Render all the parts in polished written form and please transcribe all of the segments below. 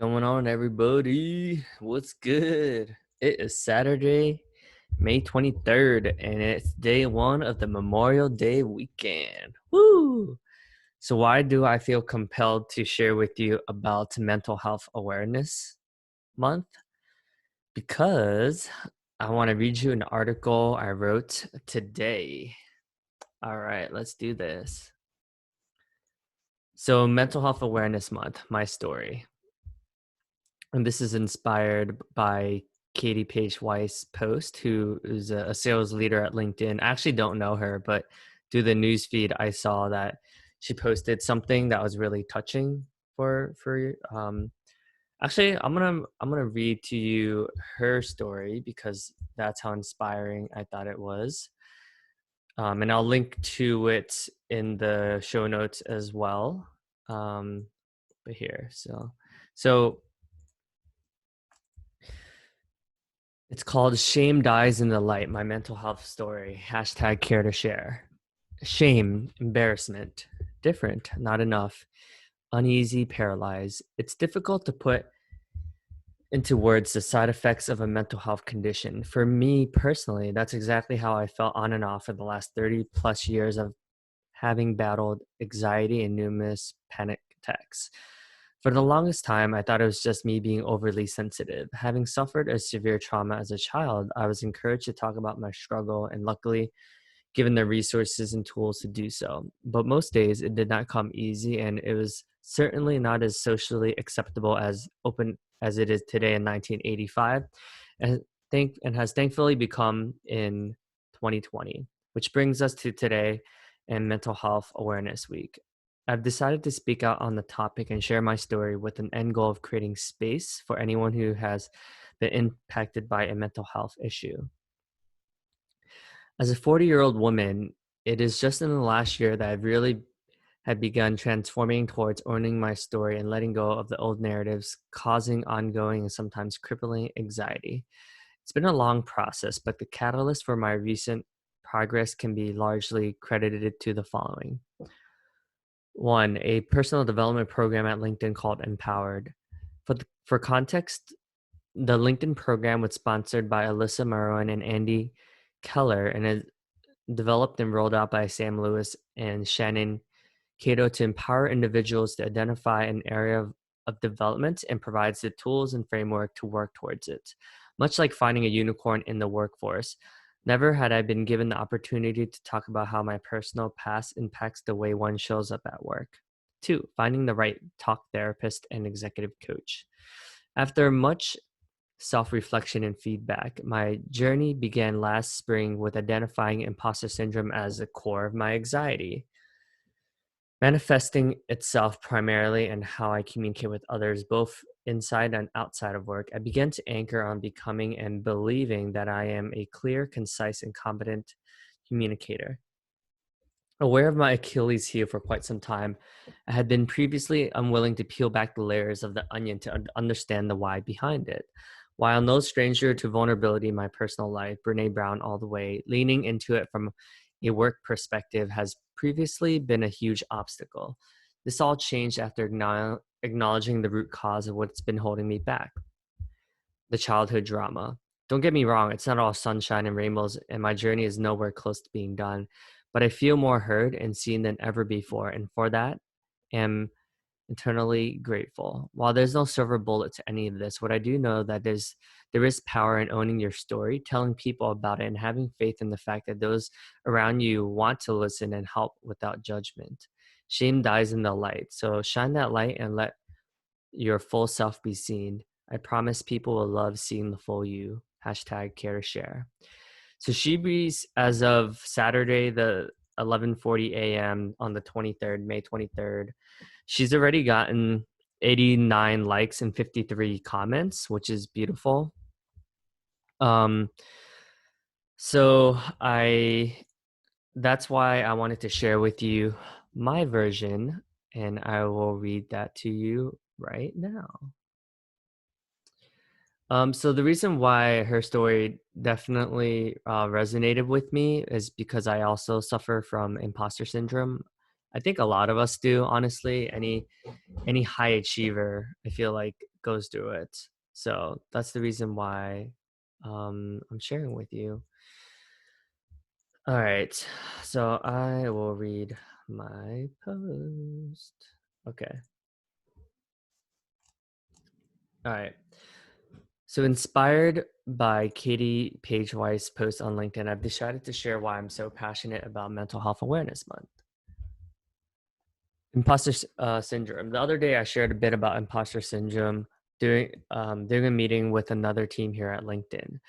Going on, everybody? What's good? It is Saturday, May 23rd, and it's day one of the Memorial Day weekend. Woo! So, why do I feel compelled to share with you about Mental Health Awareness Month? Because I want to read you an article I wrote today. All right, let's do this. So, Mental Health Awareness Month, my story. And this is inspired by Katie Page Weiss' post, who is a sales leader at LinkedIn. I actually don't know her, but through the news feed, I saw that she posted something that was really touching for. Actually, I'm gonna read to you her story because that's how inspiring I thought it was. And I'll link to it in the show notes as well. But here, so it's called Shame Dies in the Light, my mental health story. Hashtag care to share. Shame, embarrassment, different, not enough, uneasy, paralyzed. It's difficult to put into words the side effects of a mental health condition. For me personally, that's exactly how I felt on and off for the last 30 plus years of having battled anxiety and numerous panic attacks. For the longest time, I thought it was just me being overly sensitive. Having suffered a severe trauma as a child, I was encouraged to talk about my struggle and luckily given the resources and tools to do so. But most days it did not come easy and it was certainly not as socially acceptable as open as it is today in 1985 and has thankfully become in 2020, which brings us to today and Mental Health Awareness Week. I've decided to speak out on the topic and share my story with an end goal of creating space for anyone who has been impacted by a mental health issue. As a 40-year-old woman, it is just in the last year that I've really had begun transforming towards owning my story and letting go of the old narratives causing ongoing and sometimes crippling anxiety. It's been a long process, but the catalyst for my recent progress can be largely credited to the following. One, a personal development program at LinkedIn called Empowered. For context, the LinkedIn program was sponsored by Alyssa Maroon and Andy Keller and is developed and rolled out by Sam Lewis and Shannon Cato to empower individuals to identify an area of development and provides the tools and framework to work towards it. Much like finding a unicorn in the workforce, never had I been given the opportunity to talk about how my personal past impacts the way one shows up at work. Two, finding the right talk therapist and executive coach. After much self reflection and feedback, my journey began last spring with identifying imposter syndrome as the core of my anxiety, manifesting itself primarily in how I communicate with others, both inside and outside of work. I began to anchor on becoming and believing that I am a clear, concise, and competent communicator. Aware of my Achilles heel for quite some time, I had been previously unwilling to peel back the layers of the onion to understand the why behind it. While no stranger to vulnerability in my personal life, Brene Brown all the way, leaning into it from a work perspective has previously been a huge obstacle. This all changed after acknowledging the root cause of what's been holding me back, the childhood drama. Don't get me wrong, it's not all sunshine and rainbows, and my journey is nowhere close to being done. But I feel more heard and seen than ever before, and for that, am eternally grateful. While there's no silver bullet to any of this, what I do know that there is power in owning your story, telling people about it, and having faith in the fact that those around you want to listen and help without judgment. Shame dies in the light, so shine that light and let your full self be seen. I promise people will love seeing the full you. Hashtag care to share. So she breeze as of Saturday, the 11:40 a.m. on the 23rd, May 23rd. She's already gotten 89 likes and 53 comments, which is beautiful. Um, so that's why I wanted to share with you my version, and I will read that to you right now. So the reason why her story definitely resonated with me is because I also suffer from imposter syndrome. I think a lot of us do, honestly. Any high achiever, I feel like, goes through it. So that's the reason why I'm sharing with you. All right. So I will read my post. Okay. All right. So, inspired by Katie Page Weiss' post on LinkedIn, I've decided to share why I'm so passionate about Mental Health Awareness Month. Imposter syndrome. The other day, I shared a bit about imposter syndrome during a meeting with another team here at LinkedIn.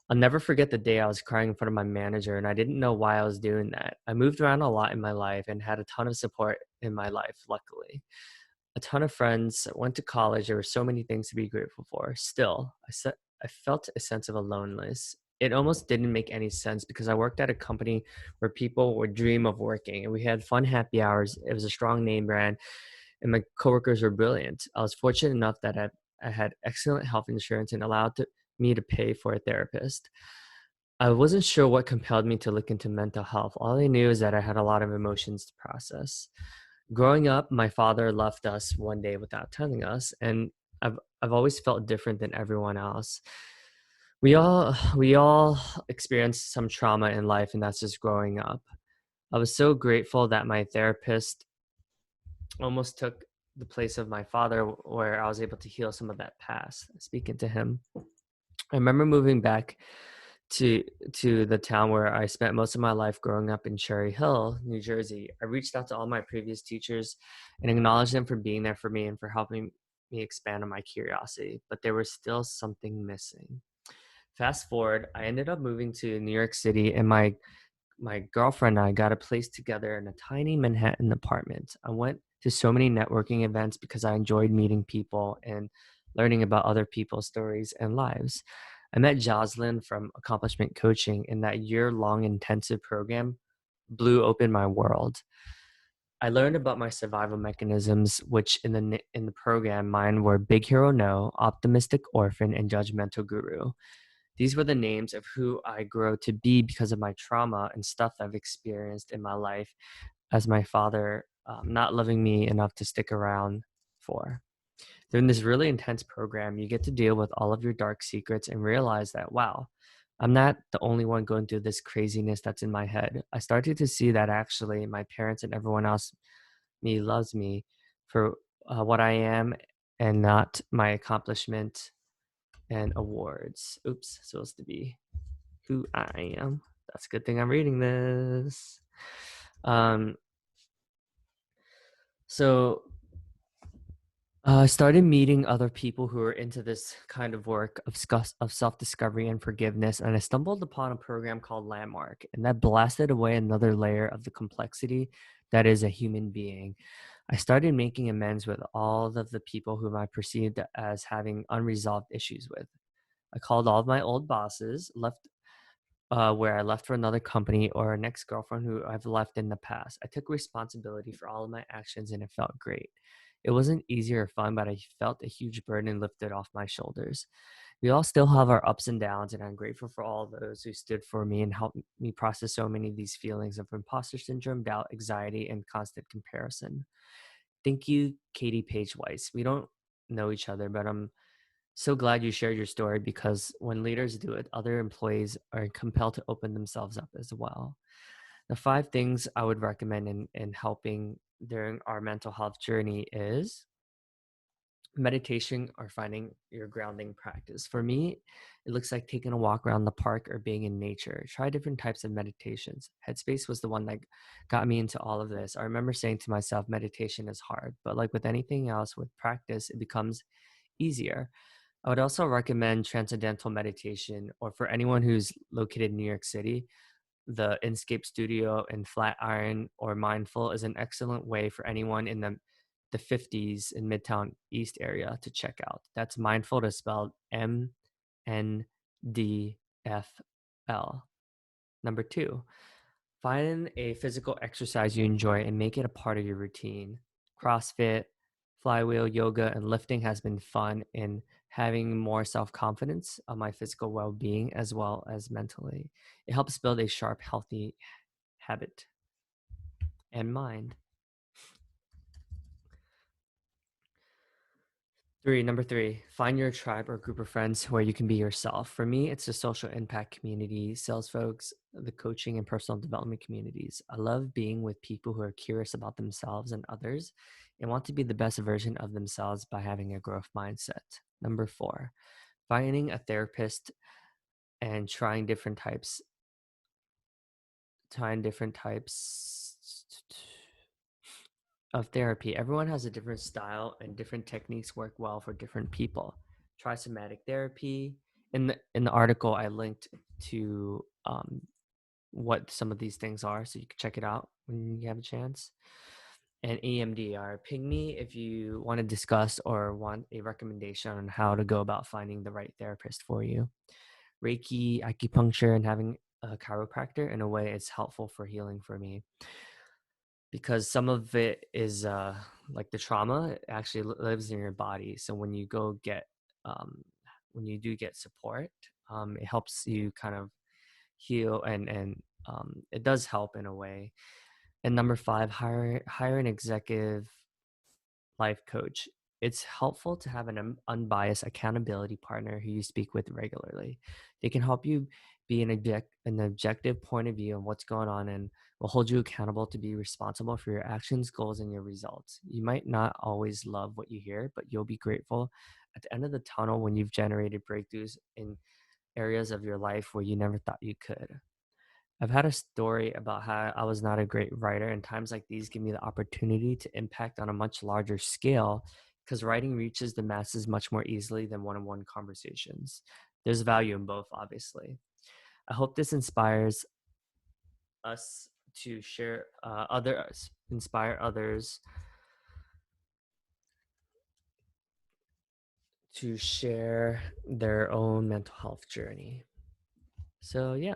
I'll never forget the day I was crying in front of my manager, and I didn't know why I was doing that. I moved around a lot in my life and had a ton of support in my life, luckily. A ton of friends, went to college. There were so many things to be grateful for. Still, I felt a sense of aloneness. It almost didn't make any sense because I worked at a company where people would dream of working, and we had fun happy hours. It was a strong name brand, and my coworkers were brilliant. I was fortunate enough that I had excellent health insurance and me to pay for a therapist. I wasn't sure what compelled me to look into mental health. All I knew is that I had a lot of emotions to process. Growing up, my father left us one day without telling us, and I've always felt different than everyone else. We all experience some trauma in life, and that's just growing up. I was so grateful that my therapist almost took the place of my father, where I was able to heal some of that past. Speaking to him, I remember moving back to the town where I spent most of my life growing up in Cherry Hill, New Jersey. I reached out to all my previous teachers and acknowledged them for being there for me and for helping me expand on my curiosity, but there was still something missing. Fast forward, I ended up moving to New York City, and my girlfriend and I got a place together in a tiny Manhattan apartment. I went to so many networking events because I enjoyed meeting people and learning about other people's stories and lives. I met Jocelyn from Accomplishment Coaching, and that year-long intensive program blew open my world. I learned about my survival mechanisms, which in the program, mine were Big Hero No, Optimistic Orphan, and Judgmental Guru. These were the names of who I grew to be because of my trauma and stuff I've experienced in my life as my father not loving me enough to stick around for. During this really intense program, you get to deal with all of your dark secrets and realize that, wow, I'm not the only one going through this craziness that's in my head. I started to see that actually my parents and everyone else me loves me for what I am and not my accomplishment and awards. Oops, supposed to be who I am. That's a good thing I'm reading this. Um, so I started meeting other people who are into this kind of work of self-discovery and forgiveness, and I stumbled upon a program called Landmark, and that blasted away another layer of the complexity that is a human being. I started making amends with all of the people whom I perceived as having unresolved issues with. I called all of my old bosses, left where I left for another company, or an ex girlfriend who I've left in the past. I took responsibility for all of my actions, and it felt great. It wasn't easy or fun, but I felt a huge burden lifted off my shoulders. We all still have our ups and downs, and I'm grateful for all those who stood for me and helped me process so many of these feelings of imposter syndrome, doubt, anxiety, and constant comparison. Thank you, Katie Page Weiss. We don't know each other, but I'm so glad you shared your story, because when leaders do it, other employees are compelled to open themselves up as well. The five things I would recommend in helping during our mental health journey is meditation or finding your grounding practice. For me, it looks like taking a walk around the park or being in nature. Try different types of meditations. Headspace was the one that got me into all of this. I remember saying to myself, meditation is hard, but like with anything else, with practice, it becomes easier. I would also recommend transcendental meditation, or for anyone who's located in New York City, the Inscape Studio in Flatiron or Mindful is an excellent way for anyone in the 50s in Midtown East area to check out. That's Mindful to spell MNDFL. Number two, find a physical exercise you enjoy and make it a part of your routine. CrossFit, flywheel, yoga, and lifting has been fun in having more self-confidence on my physical well-being as well as mentally. It helps build a sharp, healthy habit and mind. Number three, find your tribe or group of friends where you can be yourself. For me, it's the social impact community, sales folks, the coaching and personal development communities. I love being with people who are curious about themselves and others and want to be the best version of themselves by having a growth mindset. Number four, finding a therapist and trying different types of therapy. Everyone has a different style and different techniques work well for different people. Try somatic therapy. In the article, I linked to what some of these things are, so you can check it out when you have a chance. And EMDR. Ping me if you want to discuss or want a recommendation on how to go about finding the right therapist for you. Reiki, acupuncture, and having a chiropractor in a way it's helpful for healing for me because some of it is like the trauma actually lives in your body. So um, when you do get support, it helps you kind of heal and it does help in a way. And number five, hire an executive life coach. It's helpful to have an unbiased accountability partner who you speak with regularly. They can help you be an objective point of view on what's going on and will hold you accountable to be responsible for your actions, goals, and your results. You might not always love what you hear, but you'll be grateful at the end of the tunnel when you've generated breakthroughs in areas of your life where you never thought you could. I've had a story about how I was not a great writer, and times like these give me the opportunity to impact on a much larger scale because writing reaches the masses much more easily than one on one conversations. There's value in both, obviously. I hope this us to inspire others to share their own mental health journey. So, yeah,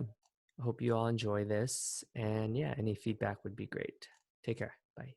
I hope you all enjoy this. And yeah, any feedback would be great. Take care. Bye.